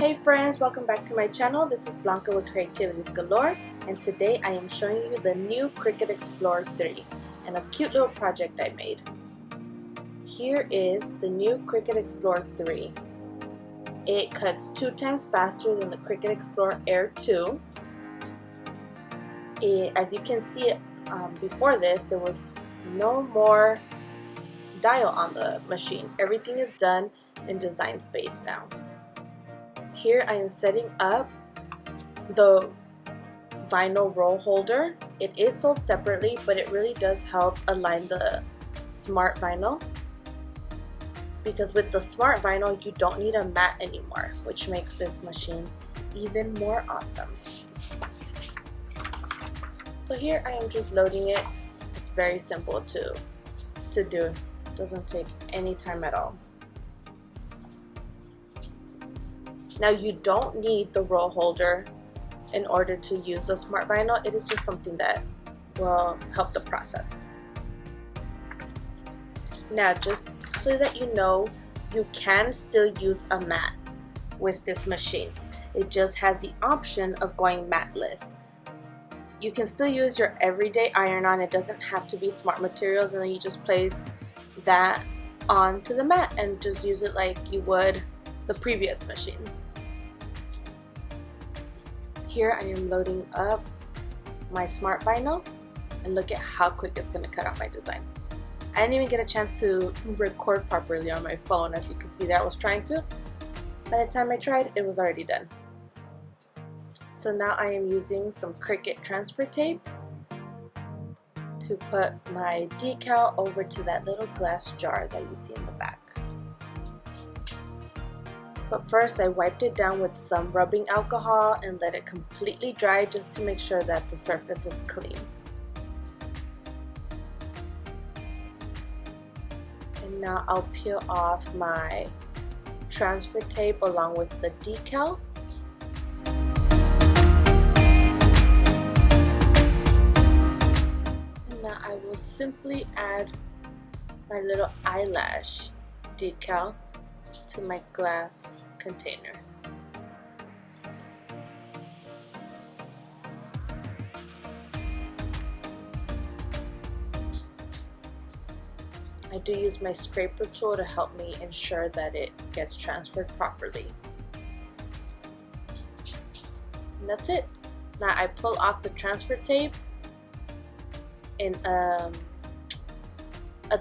Hey friends, welcome back to my channel. This is Blanca with Creativities Galore, and today I am showing you the new Cricut Explorer 3 and a cute little project I made. Here is the new Cricut Explorer 3. It cuts 2 times faster than the Cricut Explorer Air 2. As you can see, before this there was no more dial on the machine. Everything is done in design space now. Here I am setting up the vinyl roll holder. It is sold separately, but it really does help align the smart vinyl, because with the smart vinyl you don't need a mat anymore, which makes this machine even more awesome. So here I am just loading it. It's very simple to do. It doesn't take any time at all. Now you don't need the roll holder in order to use the smart vinyl. It is just something that will help the process. Now, just so that you know, you can still use a mat with this machine. It just has the option of going matless. You can still use your everyday iron-on. It doesn't have to be smart materials, and then you just place that onto the mat and just use it like you would the previous machines. Here I am loading up my smart vinyl, and look at how quick it's going to cut out my design. I didn't even get a chance to record properly on my phone. As you can see there, I was trying to. By the time I tried, it was already done. So now I am using some Cricut transfer tape to put my decal over to that little glass jar that you see in the back. But first I wiped it down with some rubbing alcohol and let it completely dry, just to make sure that the surface was clean. And now I'll peel off my transfer tape along with the decal. And now I will simply add my little eyelash decal to my glass container. I do use my scraper tool to help me ensure that it gets transferred properly. And that's it. Now I pull off the transfer tape in a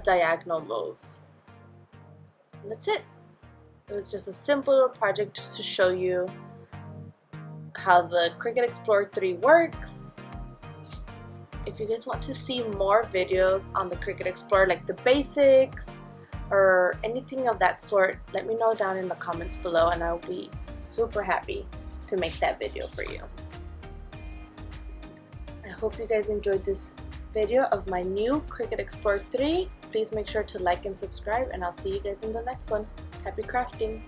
diagonal move. And that's it. It was just a simple little project just to show you how the Cricut Explorer 3 works. If you guys want to see more videos on the Cricut Explorer, like the basics or anything of that sort, let me know down in the comments below, and I'll be super happy to make that video for you. I hope you guys enjoyed this video of my new Cricut Explorer 3. Please make sure to like and subscribe, and I'll see you guys in the next one. Happy crafting!